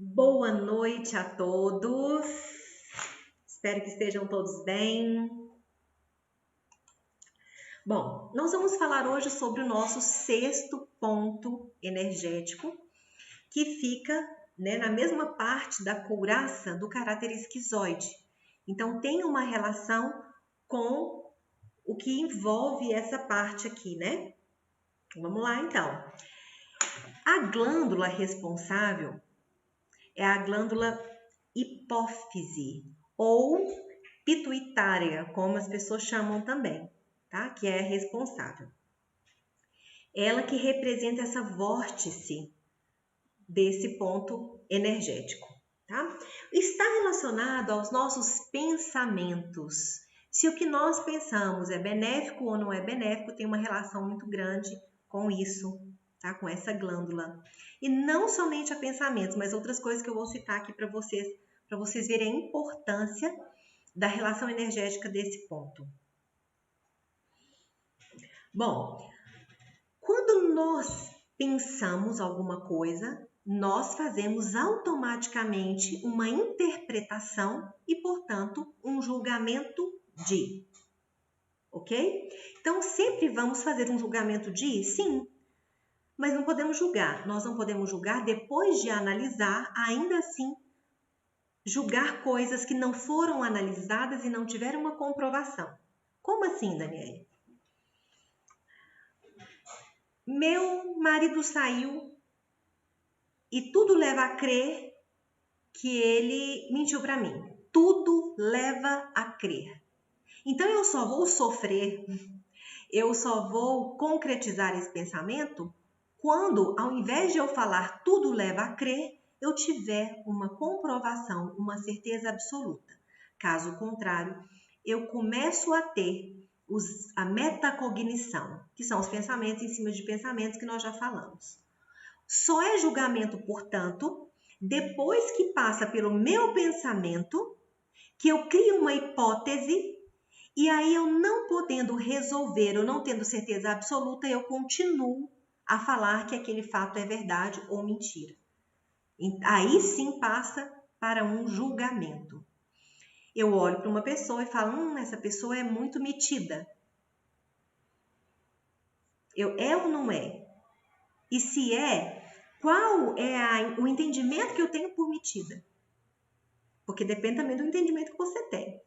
Boa noite a todos. Espero que estejam todos bem. Bom, nós vamos falar hoje sobre o nosso sexto ponto energético, que fica, na mesma parte da couraça do caráter esquizoide. Então, tem uma relação com o que envolve essa parte aqui, né? Vamos lá, então. A glândula responsável é a glândula hipófise ou pituitária, como as pessoas chamam também, tá? Que é responsável. Ela que representa essa vórtice desse ponto energético, tá? Está relacionado aos nossos pensamentos. Se o que nós pensamos é benéfico ou não é benéfico, tem uma relação muito grande com isso, tá? Com essa glândula. E não somente a pensamentos, mas outras coisas que eu vou citar aqui para vocês verem a importância da relação energética desse ponto. Bom, quando nós pensamos alguma coisa, nós fazemos automaticamente uma interpretação e, portanto, um julgamento de. Ok? Então, sempre vamos fazer um julgamento de? Sim. Mas não podemos julgar. Nós não podemos julgar depois de analisar, ainda assim, julgar coisas que não foram analisadas e não tiveram uma comprovação. Como assim, Daniele? Meu marido saiu e tudo leva a crer que ele mentiu para mim. Tudo leva a crer. Então eu só vou sofrer, eu só vou concretizar esse pensamento quando, ao invés de eu falar tudo leva a crer, eu tiver uma comprovação, uma certeza absoluta. Caso contrário, eu começo a ter a metacognição, que são os pensamentos em cima de pensamentos que nós já falamos. Só é julgamento, portanto, depois que passa pelo meu pensamento, que eu crio uma hipótese e aí eu não podendo resolver ou não tendo certeza absoluta, eu continuo a falar que aquele fato é verdade ou mentira. Aí sim passa para um julgamento. Eu olho para uma pessoa e falo, essa pessoa é muito metida. É ou não é? E se é, qual é o entendimento que eu tenho por metida? Porque depende também do entendimento que você tem.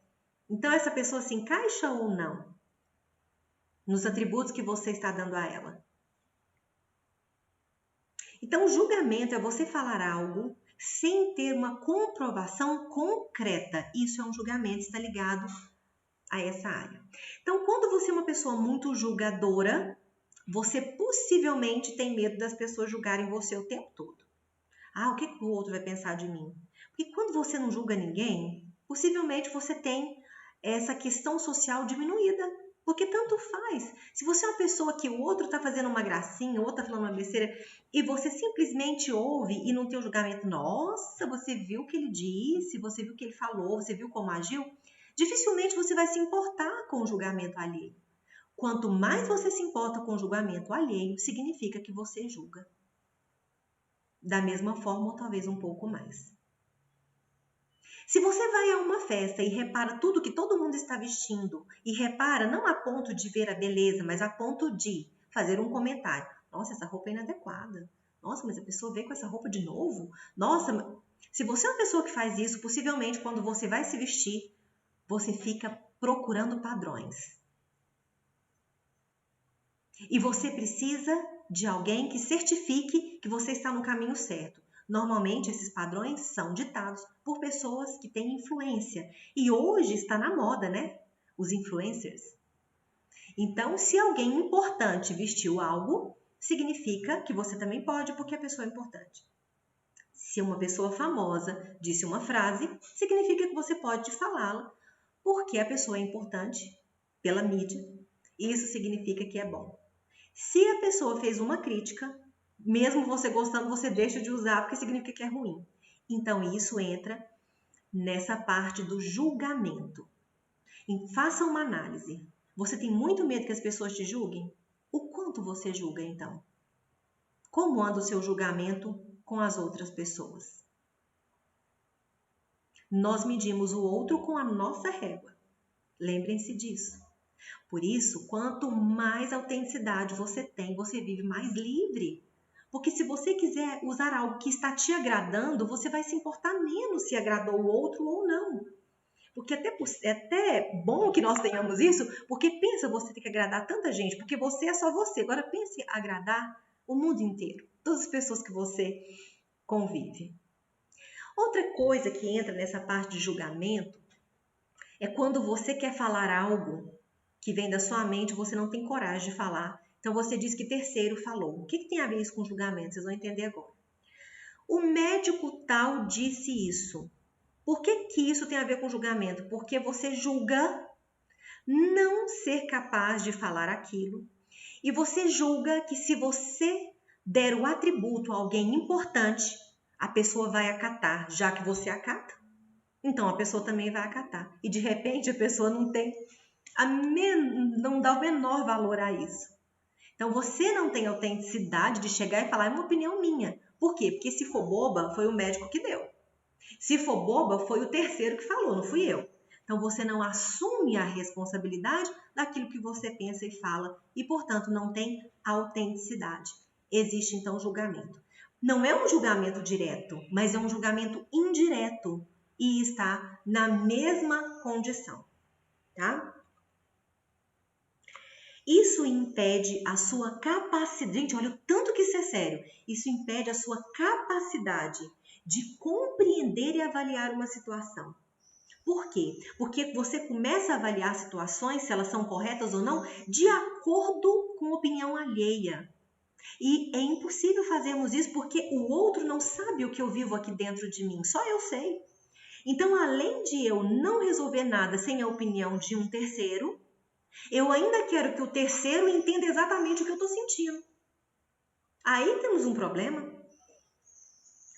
Então, essa pessoa se encaixa ou não nos atributos que você está dando a ela? Então, o julgamento é você falar algo sem ter uma comprovação concreta. Isso é um julgamento, está ligado a essa área. Então, quando você é uma pessoa muito julgadora, você possivelmente tem medo das pessoas julgarem você o tempo todo. O que o outro vai pensar de mim? Porque quando você não julga ninguém, possivelmente você tem essa questão social diminuída. Porque tanto faz. Se você é uma pessoa que o outro está fazendo uma gracinha, o outro está falando uma besteira, e você simplesmente ouve e não tem o julgamento, nossa, você viu o que ele disse, você viu o que ele falou, você viu como agiu, dificilmente você vai se importar com o julgamento alheio. Quanto mais você se importa com o julgamento alheio, significa que você julga. Da mesma forma, ou talvez um pouco mais. Se você vai a uma festa e repara tudo que todo mundo está vestindo, e repara não a ponto de ver a beleza, mas a ponto de fazer um comentário. Nossa, essa roupa é inadequada. Nossa, mas a pessoa veio com essa roupa de novo? Nossa, se você é uma pessoa que faz isso, possivelmente quando você vai se vestir, você fica procurando padrões. E você precisa de alguém que certifique que você está no caminho certo. Normalmente, esses padrões são ditados por pessoas que têm influência. E hoje está na moda, né? Os influencers. Então, se alguém importante vestiu algo, significa que você também pode, porque a pessoa é importante. Se uma pessoa famosa disse uma frase, significa que você pode falá-la, porque a pessoa é importante pela mídia. Isso significa que é bom. Se a pessoa fez uma crítica, mesmo você gostando, você deixa de usar porque significa que é ruim. Então, isso entra nessa parte do julgamento. E faça uma análise. Você tem muito medo que as pessoas te julguem? O quanto você julga, então? Como anda o seu julgamento com as outras pessoas? Nós medimos o outro com a nossa régua. Lembrem-se disso. Por isso, quanto mais autenticidade você tem, você vive mais livre. Porque se você quiser usar algo que está te agradando, você vai se importar menos se agradou o outro ou não. Porque é até bom que nós tenhamos isso, porque pensa você ter que agradar tanta gente, porque você é só você. Agora pense agradar o mundo inteiro, todas as pessoas que você convive. Outra coisa que entra nessa parte de julgamento é quando você quer falar algo que vem da sua mente, você não tem coragem de falar. Então você diz que terceiro falou. O que tem a ver isso com julgamento? Vocês vão entender agora. O médico tal disse isso. Por que isso tem a ver com julgamento? Porque você julga não ser capaz de falar aquilo e você julga que se você der o atributo a alguém importante, a pessoa vai acatar, já que você acata. Então a pessoa também vai acatar. E de repente a pessoa não dá o menor valor a isso. Então você não tem autenticidade de chegar e falar, é uma opinião minha. Por quê? Porque se for boba, foi o médico que deu. Se for boba, foi o terceiro que falou, não fui eu. Então você não assume a responsabilidade daquilo que você pensa e fala e, portanto, não tem autenticidade. Existe então julgamento. Não é um julgamento direto, mas é um julgamento indireto e está na mesma condição, tá? Isso impede a sua capacidade, gente, olha o tanto que isso é sério. Isso impede a sua capacidade de compreender e avaliar uma situação. Por quê? Porque você começa a avaliar situações, se elas são corretas ou não, de acordo com a opinião alheia. E é impossível fazermos isso porque o outro não sabe o que eu vivo aqui dentro de mim, só eu sei. Então, além de eu não resolver nada sem a opinião de um terceiro, eu ainda quero que o terceiro entenda exatamente o que eu estou sentindo. Aí temos um problema.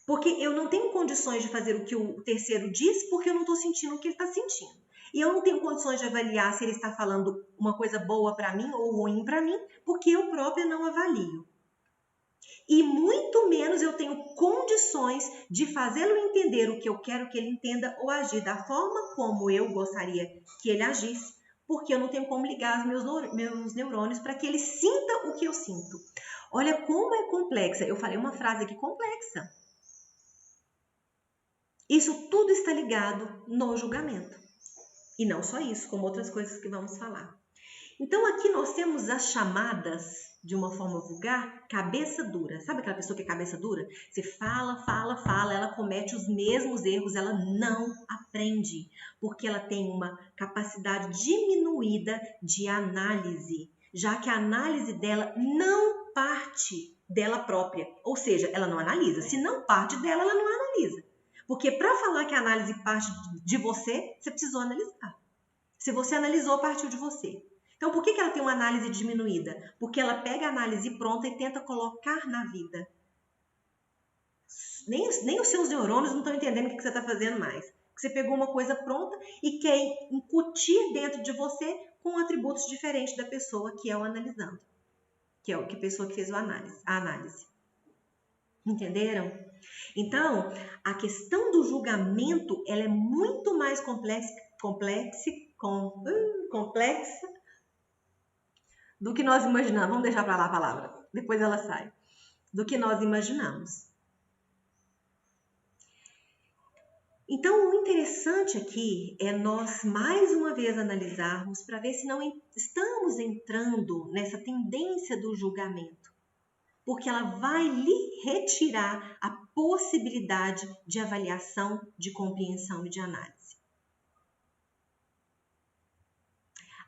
Porque eu não tenho condições de fazer o que o terceiro diz porque eu não estou sentindo o que ele está sentindo. E eu não tenho condições de avaliar se ele está falando uma coisa boa para mim ou ruim para mim porque eu própria não avalio. E muito menos eu tenho condições de fazê-lo entender o que eu quero que ele entenda ou agir da forma como eu gostaria que ele agisse, porque eu não tenho como ligar os meus neurônios para que ele sinta o que eu sinto. Olha como é complexa. Eu falei uma frase aqui complexa. Isso tudo está ligado no julgamento. E não só isso, como outras coisas que vamos falar. Então aqui nós temos as chamadas, de uma forma vulgar, cabeça dura. Sabe aquela pessoa que é cabeça dura? Você fala, ela comete os mesmos erros, ela não aprende, porque ela tem uma capacidade diminuída de análise, já que a análise dela não parte dela própria, ou seja, ela não analisa. Se não parte dela, ela não analisa. Porque para falar que a análise parte de você, você precisou analisar. Se você analisou, partiu de você. Então, por que ela tem uma análise diminuída? Porque ela pega a análise pronta e tenta colocar na vida. Nem os seus neurônios não estão entendendo o que você está fazendo mais. Você pegou uma coisa pronta e quer incutir dentro de você com atributos diferentes da pessoa que é o analisando. Que é a pessoa que fez a análise. Entenderam? Então, a questão do julgamento ela é muito mais complexa do que nós imaginamos. Vamos deixar para lá a palavra, depois ela sai. Do que nós imaginamos. Então, o interessante aqui é nós mais uma vez analisarmos para ver se não estamos entrando nessa tendência do julgamento. Porque ela vai lhe retirar a possibilidade de avaliação, de compreensão e de análise.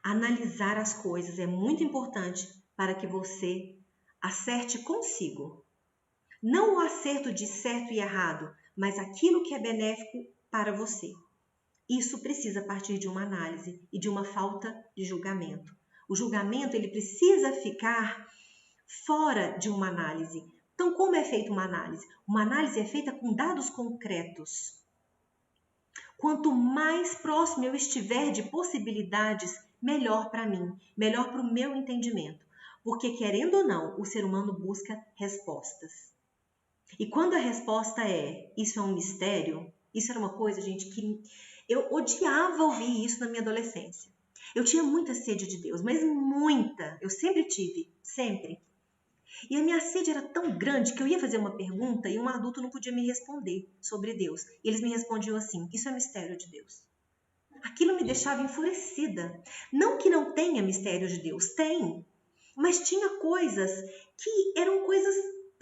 Analisar as coisas é muito importante para que você acerte consigo. Não o acerto de certo e errado, mas aquilo que é benéfico para você. Isso precisa partir de uma análise e de uma falta de julgamento. O julgamento ele precisa ficar fora de uma análise. Então, como é feita uma análise? Uma análise é feita com dados concretos. Quanto mais próximo eu estiver de possibilidades, melhor para mim, melhor para o meu entendimento. Porque, querendo ou não, o ser humano busca respostas. E quando a resposta é, isso é um mistério, Isso era uma coisa, gente, que eu odiava ouvir isso na minha adolescência. Eu tinha muita sede de Deus, mas muita. Eu sempre tive, sempre. E a minha sede era tão grande que eu ia fazer uma pergunta e um adulto não podia me responder sobre Deus. E eles me respondiam assim: isso é mistério de Deus. Aquilo me deixava enfurecida. Não que não tenha mistério de Deus, tem. Mas tinha coisas que eram coisas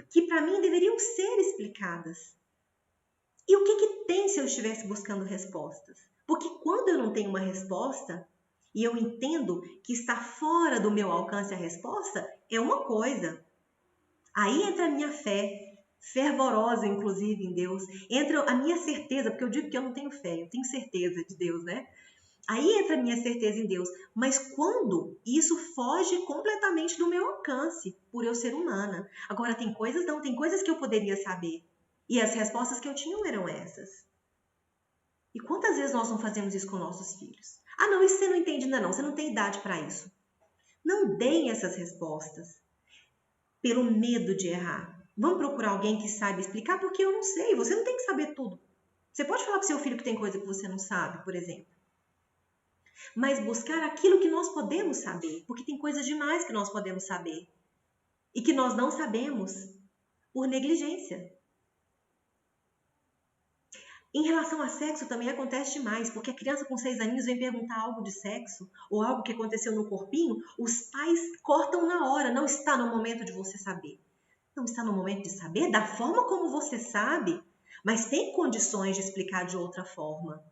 que para mim deveriam ser explicadas. E o que tem se eu estivesse buscando respostas? Porque quando eu não tenho uma resposta e eu entendo que está fora do meu alcance a resposta, é uma coisa. Aí entra a minha fé, fervorosa inclusive em Deus, entra a minha certeza, porque eu digo que eu não tenho fé, eu tenho certeza de Deus, né? Aí entra a minha certeza em Deus, mas quando isso foge completamente do meu alcance, por eu ser humana. Agora tem coisas não, tem coisas que eu poderia saber, e as respostas que eu tinha eram essas. E quantas vezes nós não fazemos isso com nossos filhos? Ah não, isso você não entende ainda não, você não tem idade para isso. Não deem essas respostas pelo medo de errar. Vamos procurar alguém que saiba explicar, porque eu não sei. Você não tem que saber tudo. Você pode falar para o seu filho que tem coisa que você não sabe, por exemplo. Mas buscar aquilo que nós podemos saber, porque tem coisas demais que nós podemos saber e que nós não sabemos por negligência. Em relação a sexo também acontece demais, porque a criança com 6 aninhos vem perguntar algo de sexo ou algo que aconteceu no corpinho, os pais cortam na hora, não está no momento de você saber. Não está no momento de saber da forma como você sabe, mas tem condições de explicar de outra forma.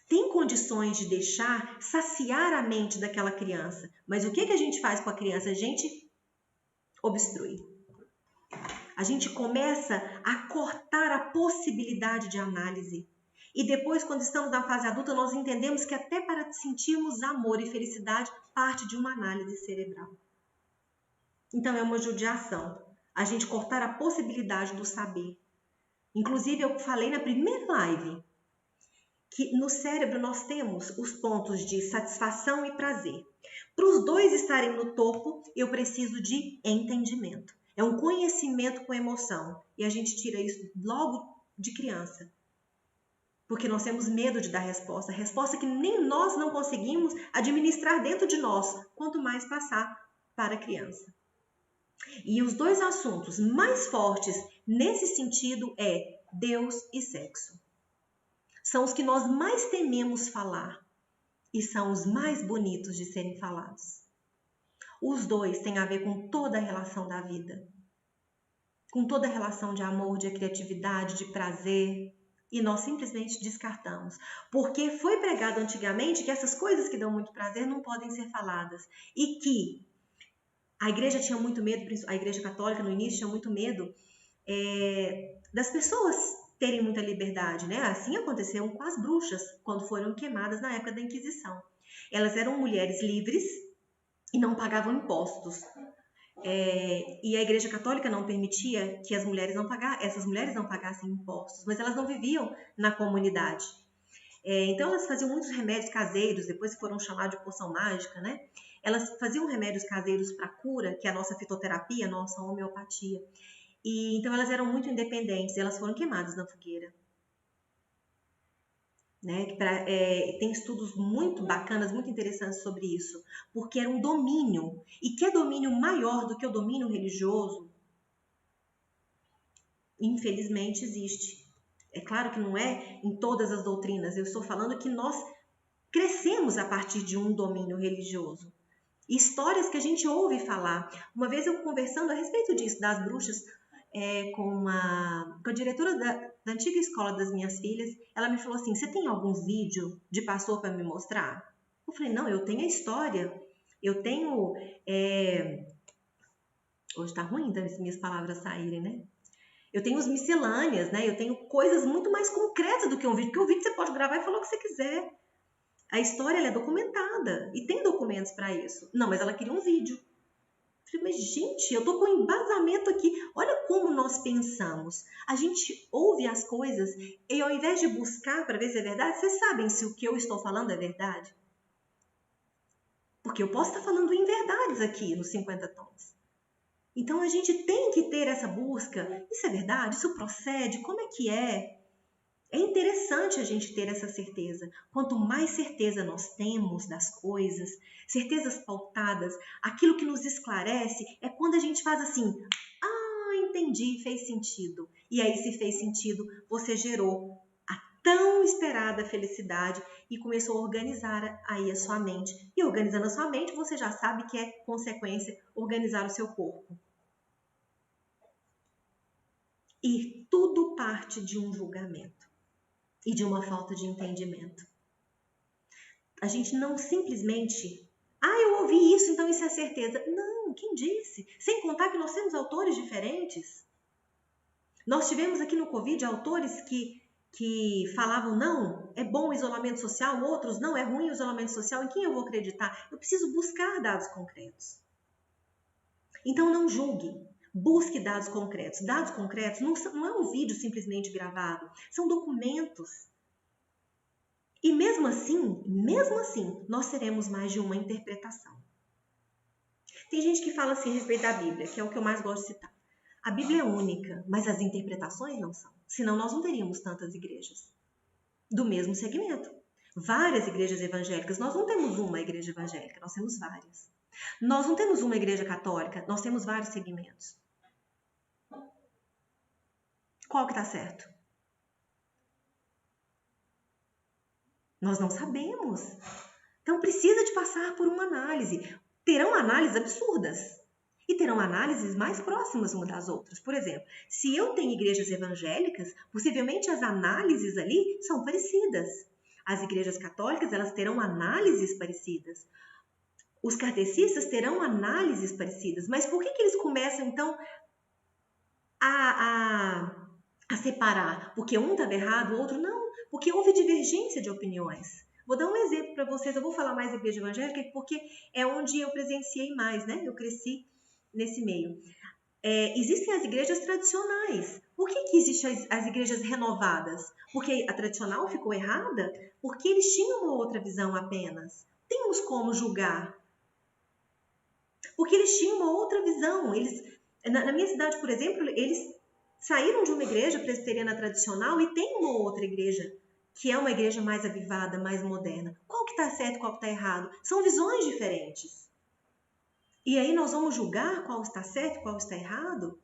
Tem condições de deixar saciar a mente daquela criança. Mas o que a gente faz com a criança? A gente obstrui. A gente começa a cortar a possibilidade de análise. E depois, quando estamos na fase adulta, nós entendemos que até para sentirmos amor e felicidade, parte de uma análise cerebral. Então é uma judiação. A gente cortar a possibilidade do saber. Inclusive, eu falei na primeira live que no cérebro nós temos os pontos de satisfação e prazer. Para os dois estarem no topo, eu preciso de entendimento. É um conhecimento com emoção. E a gente tira isso logo de criança. Porque nós temos medo de dar resposta. Resposta que nem nós não conseguimos administrar dentro de nós. Quanto mais passar para a criança. E os dois assuntos mais fortes nesse sentido é Deus e sexo. São os que nós mais tememos falar e são os mais bonitos de serem falados. Os dois têm a ver com toda a relação da vida, com toda a relação de amor, de criatividade, de prazer, e nós simplesmente descartamos, porque foi pregado antigamente que essas coisas que dão muito prazer não podem ser faladas e que a igreja tinha muito medo, a igreja católica no início tinha muito medo das pessoas terem muita liberdade, né? Assim aconteceu com as bruxas quando foram queimadas na época da Inquisição. Elas eram mulheres livres e não pagavam impostos. E a Igreja Católica não permitia que essas mulheres não pagassem impostos, mas elas não viviam na comunidade. Então elas faziam muitos remédios caseiros, depois foram chamados de poção mágica, né? Elas faziam remédios caseiros para cura, que é a nossa fitoterapia, a nossa homeopatia. E então elas eram muito independentes, elas foram queimadas na fogueira. Né? Tem estudos muito bacanas, muito interessantes sobre isso, porque era um domínio, e que é domínio maior do que o domínio religioso, infelizmente existe. É claro que não é em todas as doutrinas, eu estou falando que nós crescemos a partir de um domínio religioso. Histórias que a gente ouve falar. Uma vez eu conversando a respeito disso, das bruxas, com a diretora da antiga escola das minhas filhas, ela me falou assim, você tem alguns vídeos de pastor para me mostrar? Eu falei, não, eu tenho a história, eu tenho... Hoje tá ruim então as minhas palavras saírem, né? Eu tenho os miscelâneas, né? Eu tenho coisas muito mais concretas do que um vídeo, porque o vídeo você pode gravar e falar o que você quiser. A história ela é documentada e tem documentos para isso. Não, mas ela queria um vídeo. Eu falei, mas gente, eu tô com embasamento aqui. Olha como nós pensamos. A gente ouve as coisas e ao invés de buscar para ver se é verdade, vocês sabem se o que eu estou falando é verdade? Porque eu posso estar falando inverdades aqui nos 50 tons. Então a gente tem que ter essa busca. Isso é verdade? Isso procede? Como é que é? É interessante a gente ter essa certeza. Quanto mais certeza nós temos das coisas, certezas pautadas, aquilo que nos esclarece é quando a gente faz assim, entendi, fez sentido. E aí, se fez sentido, você gerou a tão esperada felicidade e começou a organizar aí a sua mente. E organizando a sua mente, você já sabe que é consequência organizar o seu corpo. E tudo parte de um julgamento e de uma falta de entendimento. A gente não simplesmente, eu ouvi isso, então isso é certeza. Não, quem disse? Sem contar que nós temos autores diferentes. Nós tivemos aqui no Covid autores que falavam, não, é bom o isolamento social, outros, não, é ruim o isolamento social. Em quem eu vou acreditar? Eu preciso buscar dados concretos. Então não julgue. Busque dados concretos. Dados concretos não é um vídeo simplesmente gravado, são documentos. E mesmo assim, nós teremos mais de uma interpretação. Tem gente que fala assim a respeito da Bíblia, que é o que eu mais gosto de citar. A Bíblia é única, mas as interpretações não são. Senão nós não teríamos tantas igrejas do mesmo segmento. Várias igrejas evangélicas. Nós não temos uma igreja evangélica, nós temos várias. Nós não temos uma igreja católica, nós temos vários segmentos. Qual que está certo? Nós não sabemos. Então precisa de passar por uma análise. Terão análises absurdas e terão análises mais próximas uma das outras. Por exemplo, se eu tenho igrejas evangélicas, possivelmente as análises ali são parecidas. As igrejas católicas, elas terão análises parecidas. Os kardecistas terão análises parecidas. Mas por que eles começam, então, a separar? Porque um estava errado, o outro não. Porque houve divergência de opiniões. Vou dar um exemplo para vocês. Eu vou falar mais da igreja evangélica porque é onde eu presenciei mais, né? Eu cresci nesse meio. Existem as igrejas tradicionais. Por que existem as igrejas renovadas? Porque a tradicional ficou errada? Porque eles tinham uma outra visão apenas. Temos como julgar. Porque eles tinham uma outra visão. Na minha cidade, por exemplo, eles saíram de uma igreja presbiteriana tradicional e tem uma outra igreja, que é uma igreja mais avivada, mais moderna. Qual que está certo e qual que está errado? São visões diferentes. E aí nós vamos julgar qual está certo e qual está errado?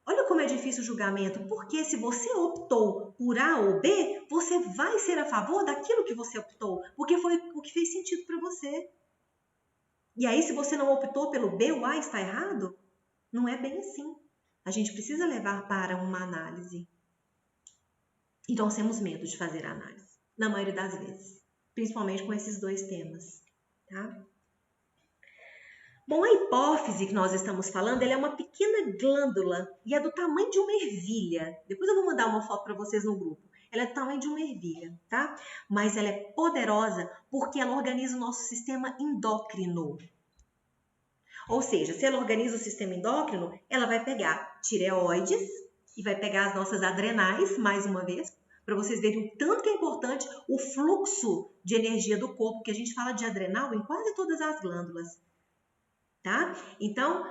Olha como é difícil o julgamento, porque se você optou por A ou B, você vai ser a favor daquilo que você optou, porque foi o que fez sentido para você. E aí, se você não optou pelo B, o A está errado? Não é bem assim. A gente precisa levar para uma análise. E nós temos medo de fazer a análise, na maioria das vezes. Principalmente com esses dois temas, tá? Bom, a hipófise que nós estamos falando, ela é uma pequena glândula e é do tamanho de uma ervilha. Depois eu vou mandar uma foto para vocês no grupo. Ela é do tamanho de uma ervilha, tá? Mas ela é poderosa porque ela organiza o nosso sistema endócrino. Ou seja, se ela organiza o sistema endócrino, ela vai pegar tireoides e vai pegar as nossas adrenais, mais uma vez, para vocês verem o tanto que é importante o fluxo de energia do corpo, que a gente fala de adrenal em quase todas as glândulas. Tá? Então,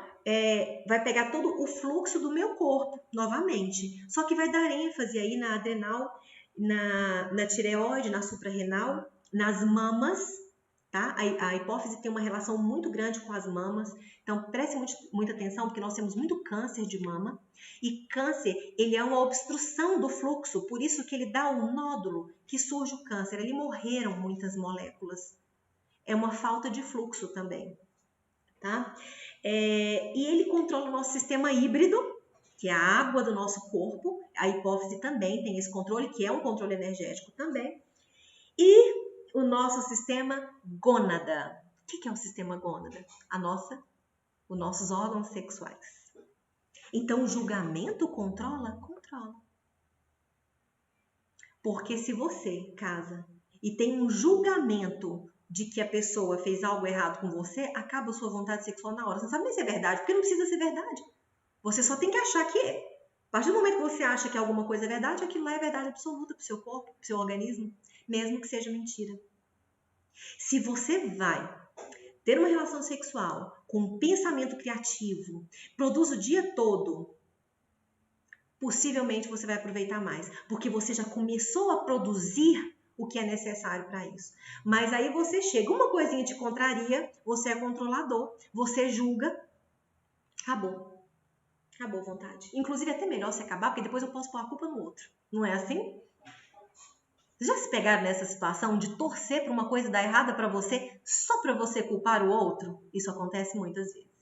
vai pegar todo o fluxo do meu corpo, novamente. Só que vai dar ênfase aí na adrenal, na tireoide, na suprarrenal, nas mamas, tá? A hipófise tem uma relação muito grande com as mamas. Então, preste muita atenção, porque nós temos muito câncer de mama. E câncer, ele é uma obstrução do fluxo, por isso que ele dá um nódulo que surge o câncer. Ali morreram muitas moléculas. É uma falta de fluxo também. Tá? E ele controla o nosso sistema híbrido, que é a água do nosso corpo. A hipófise também tem esse controle, que é um controle energético também. E o nosso sistema gônada. O que é o sistema gônada? Os nossos órgãos sexuais. Então, o julgamento controla? Controla. Porque se você casa e tem um julgamento de que a pessoa fez algo errado com você, acaba a sua vontade sexual na hora. Você não sabe nem se é verdade, porque não precisa ser verdade. Você só tem que achar que é. A partir do momento que você acha que alguma coisa é verdade, aquilo lá é verdade absoluta para o seu corpo, para o seu organismo, mesmo que seja mentira. Se você vai ter uma relação sexual com um pensamento criativo, produz o dia todo possivelmente você vai aproveitar mais, porque você já começou a produzir o que é necessário para isso. Mas aí você chega, uma coisinha te contraria, você é controlador, você julga, acabou. Acabou a vontade. Inclusive, é até melhor se acabar, porque depois eu posso pôr a culpa no outro. Não é assim? Vocês já se pegaram nessa situação de torcer para uma coisa dar errada para você, só para você culpar o outro? Isso acontece muitas vezes.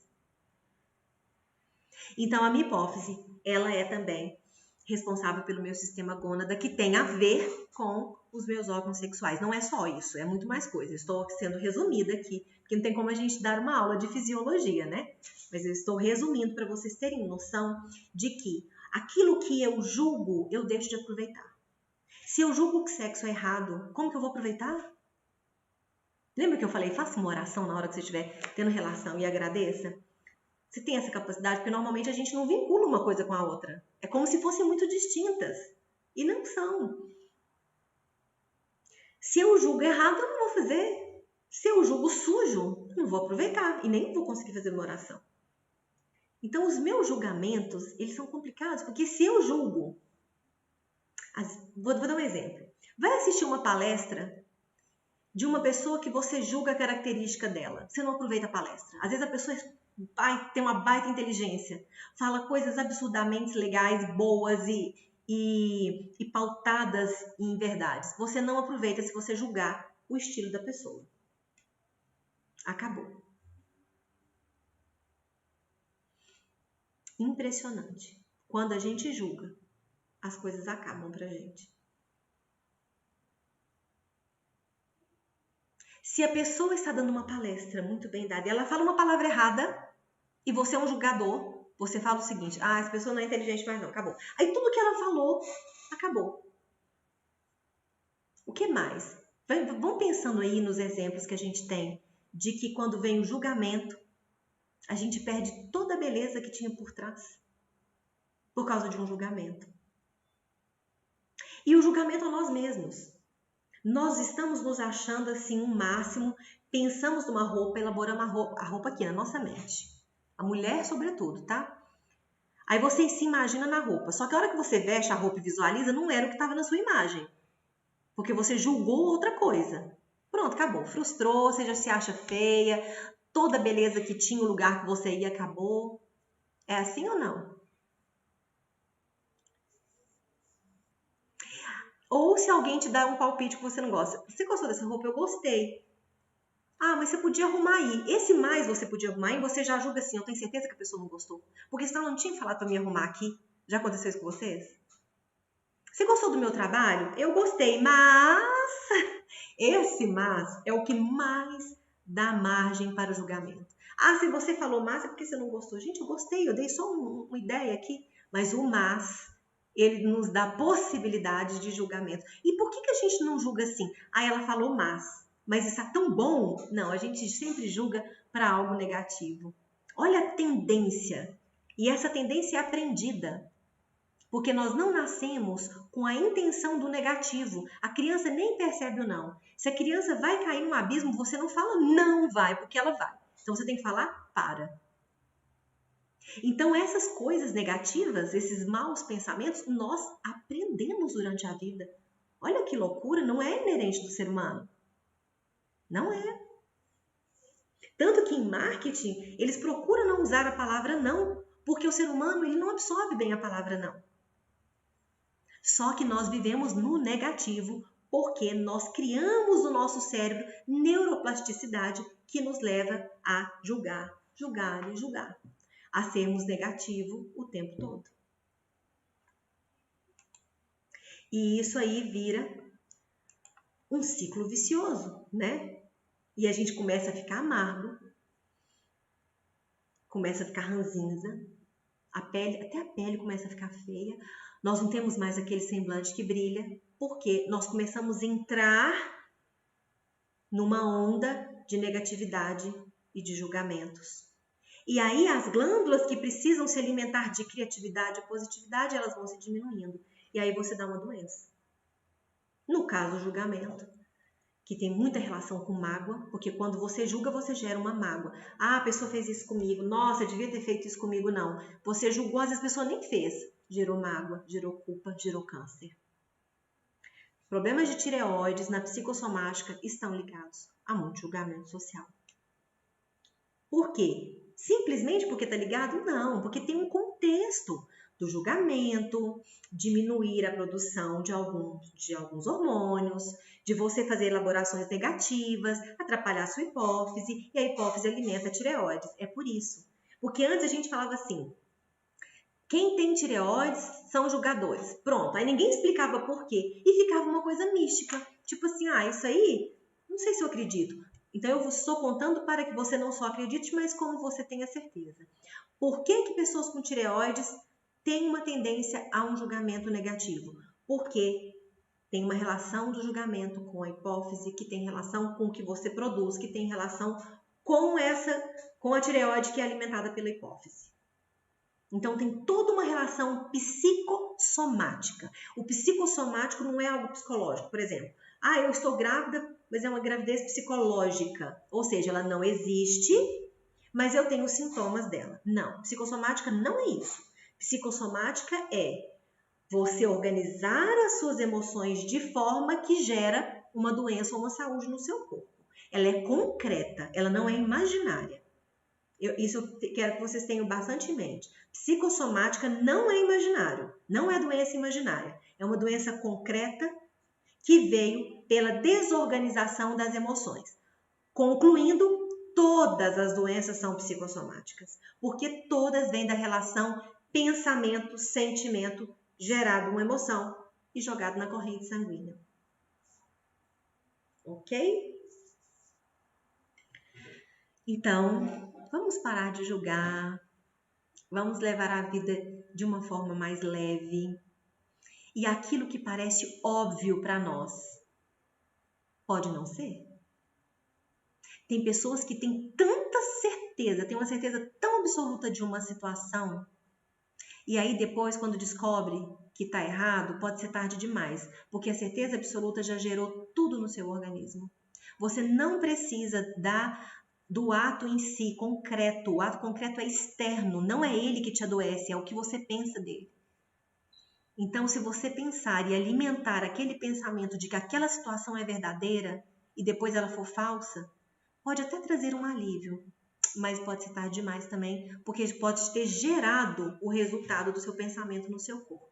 Então, a minha hipófise, ela é também responsável pelo meu sistema gônada, que tem a ver com os meus órgãos sexuais. Não é só isso, é muito mais coisa. Estou sendo resumida aqui, porque não tem como a gente dar uma aula de fisiologia, né? Mas eu estou resumindo para vocês terem noção de que aquilo que eu julgo, eu deixo de aproveitar. Se eu julgo que sexo é errado, como que eu vou aproveitar? Lembra que eu falei, faça uma oração na hora que você estiver tendo relação e agradeça? Você tem essa capacidade, porque normalmente a gente não vincula uma coisa com a outra. É como se fossem muito distintas. E não são. Se eu julgo errado, eu não vou fazer. Se eu julgo sujo, eu não vou aproveitar. E nem vou conseguir fazer uma oração. Então, os meus julgamentos, eles são complicados, porque se eu julgo... Vou dar um exemplo. Vai assistir uma palestra de uma pessoa que você julga a característica dela. Você não aproveita a palestra. Às vezes a pessoa tem uma baita inteligência, fala coisas absurdamente legais, boas e pautadas em verdades. Você não aproveita se você julgar o estilo da pessoa. Acabou. Impressionante. Quando a gente julga, as coisas acabam pra gente. Se a pessoa está dando uma palestra muito bem dada e ela fala uma palavra errada e você é um julgador, você fala o seguinte, essa pessoa não é inteligente mais não, acabou. Aí tudo que ela falou, acabou. O que mais? Vão pensando aí nos exemplos que a gente tem de que quando vem o julgamento, a gente perde toda a beleza que tinha por trás por causa de um julgamento. E o julgamento a nós mesmos. Nós estamos nos achando assim um máximo, pensamos numa roupa, elaboramos a roupa aqui na nossa mente. A mulher, sobretudo, tá? Aí você se imagina na roupa. Só que a hora que você veste a roupa e visualiza, não era o que estava na sua imagem. Porque você julgou outra coisa. Pronto, acabou. Frustrou, você já se acha feia, toda a beleza que tinha o lugar que você ia acabou. É assim ou não? Ou se alguém te dá um palpite que você não gosta. Você gostou dessa roupa? Eu gostei. Mas você podia arrumar aí. Esse mais você podia arrumar aí, você já julga assim, eu tenho certeza que a pessoa não gostou. Porque senão ela não tinha falado pra me arrumar aqui. Já aconteceu isso com vocês? Você gostou do meu trabalho? Eu gostei, mas... Esse mas é o que mais dá margem para o julgamento. Se você falou mas é porque você não gostou. Gente, eu gostei, eu dei só uma ideia aqui. Mas o mas, ele nos dá possibilidade de julgamento. E por que a gente não julga assim? Ela falou mas está tão bom. Não, a gente sempre julga para algo negativo. Olha a tendência. E essa tendência é aprendida. Porque nós não nascemos com a intenção do negativo. A criança nem percebe o não. Se a criança vai cair num abismo, você não fala não vai, porque ela vai. Então você tem que falar para. Então essas coisas negativas, esses maus pensamentos, nós aprendemos durante a vida. Olha que loucura, não é inerente do ser humano. Não é. Tanto que em marketing, eles procuram não usar a palavra não, porque o ser humano ele não absorve bem a palavra não. Só que nós vivemos no negativo, porque nós criamos no nosso cérebro neuroplasticidade que nos leva a julgar, julgar e julgar, a sermos negativo o tempo todo. E isso aí vira um ciclo vicioso, né? E a gente começa a ficar amargo, começa a ficar ranzinza, até a pele começa a ficar feia. Nós não temos mais aquele semblante que brilha, porque nós começamos a entrar numa onda de negatividade e de julgamentos. E aí as glândulas que precisam se alimentar de criatividade e positividade, elas vão se diminuindo. E aí você dá uma doença. No caso, o julgamento, que tem muita relação com mágoa, porque quando você julga, você gera uma mágoa. A pessoa fez isso comigo. Nossa, devia ter feito isso comigo, não. Você julgou, às vezes a pessoa nem fez. gerou mágoa, gerou culpa, gerou câncer. Problemas de tireoides na psicossomática estão ligados a muito julgamento social. Por quê? Simplesmente porque está ligado? Não, porque tem um contexto do julgamento, diminuir a produção de alguns hormônios, de você fazer elaborações negativas, atrapalhar a sua hipófise, e a hipófise alimenta a tireoides. É por isso. Porque antes a gente falava assim, quem tem tireoides são julgadores. Pronto, aí ninguém explicava por quê. E ficava uma coisa mística. Tipo assim, isso aí, não sei se eu acredito. Então eu estou contando para que você não só acredite, mas como você tenha certeza. Por que pessoas com tireoides têm uma tendência a um julgamento negativo? Porque tem uma relação do julgamento com a hipófise, que tem relação com o que você produz, que tem relação com a tireoide que é alimentada pela hipófise. Então, tem toda uma relação psicossomática. O psicossomático não é algo psicológico. Por exemplo, eu estou grávida, mas é uma gravidez psicológica. Ou seja, ela não existe, mas eu tenho os sintomas dela. Não, psicossomática não é isso. Psicossomática é você organizar as suas emoções de forma que gera uma doença ou uma saúde no seu corpo. Ela é concreta, ela não é imaginária. Isso eu quero que vocês tenham bastante em mente. Psicossomática não é imaginário, não é doença imaginária. É uma doença concreta que veio pela desorganização das emoções. Concluindo, todas as doenças são psicossomáticas, porque todas vêm da relação pensamento, sentimento, gerado uma emoção e jogado na corrente sanguínea. Ok? Então, vamos parar de julgar, vamos levar a vida de uma forma mais leve. E aquilo que parece óbvio para nós, pode não ser. Tem pessoas que têm tanta certeza, têm uma certeza tão absoluta de uma situação, e aí depois, quando descobre que está errado, pode ser tarde demais, porque a certeza absoluta já gerou tudo no seu organismo. Você não precisa do ato em si, concreto. O ato concreto é externo, não é ele que te adoece, é o que você pensa dele. Então, se você pensar e alimentar aquele pensamento de que aquela situação é verdadeira e depois ela for falsa, pode até trazer um alívio, mas pode ser tarde demais também, porque pode ter gerado o resultado do seu pensamento no seu corpo.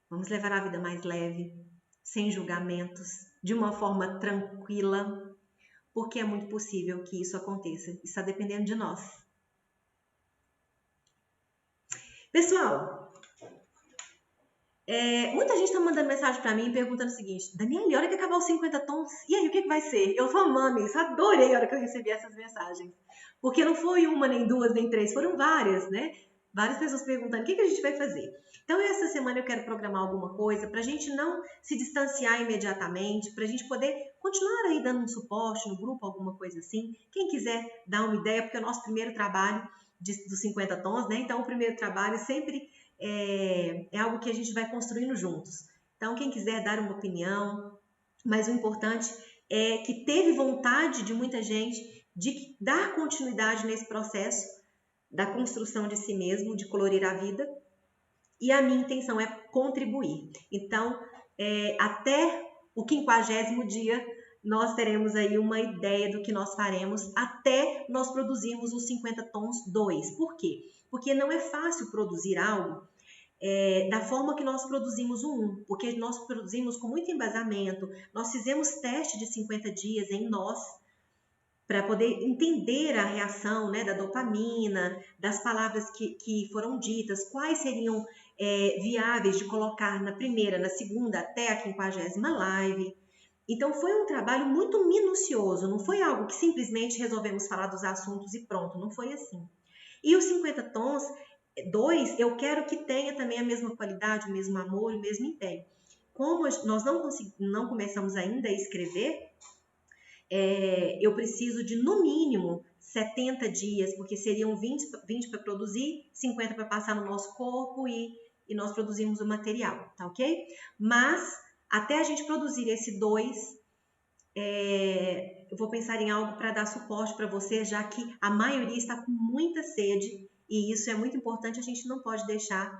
Vamos levar a vida mais leve, sem julgamentos, de uma forma tranquila, porque é muito possível que isso aconteça. Está dependendo de nós. Pessoal, muita gente está mandando mensagem para mim perguntando o seguinte: Daniela, a hora que acabar os 50 tons, e aí o que vai ser? Eu tô amando isso, adorei a hora que eu recebi essas mensagens. Porque não foi uma, nem duas, nem três, foram várias, né? Várias pessoas perguntando o que a gente vai fazer. Então, essa semana eu quero programar alguma coisa para a gente não se distanciar imediatamente, para a gente poder continuar aí dando um suporte no grupo, alguma coisa assim. Quem quiser dar uma ideia, porque é o nosso primeiro trabalho dos 50 tons, né? Então, o primeiro trabalho sempre é algo que a gente vai construindo juntos. Então, quem quiser dar uma opinião, mas o importante é que teve vontade de muita gente de dar continuidade nesse processo da construção de si mesmo, de colorir a vida, e a minha intenção é contribuir. Então, até o 50º dia, nós teremos aí uma ideia do que nós faremos até nós produzirmos os 50 tons 2. Por quê? Porque não é fácil produzir algo da forma que nós produzimos o 1, porque nós produzimos com muito embasamento, nós fizemos teste de 50 dias em nós, para poder entender a reação, né, da dopamina, das palavras que foram ditas, quais seriam viáveis de colocar na primeira, na segunda, até a 50ª live. Então, foi um trabalho muito minucioso, não foi algo que simplesmente resolvemos falar dos assuntos e pronto, não foi assim. E os 50 tons 2, eu quero que tenha também a mesma qualidade, o mesmo amor, o mesmo empenho. Como nós não começamos ainda a escrever, eu preciso de, no mínimo, 70 dias, porque seriam 20 para produzir, 50 para passar no nosso corpo e nós produzimos o material, tá ok? Mas, até a gente produzir esse 2, eu vou pensar em algo para dar suporte para você, já que a maioria está com muita sede E isso é muito importante, a gente não pode deixar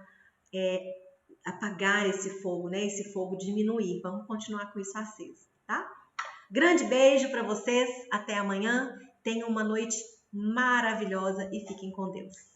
apagar esse fogo, né? Esse fogo diminuir. Vamos continuar com isso aceso, tá? Grande beijo para vocês, até amanhã. Tenham uma noite maravilhosa e fiquem com Deus.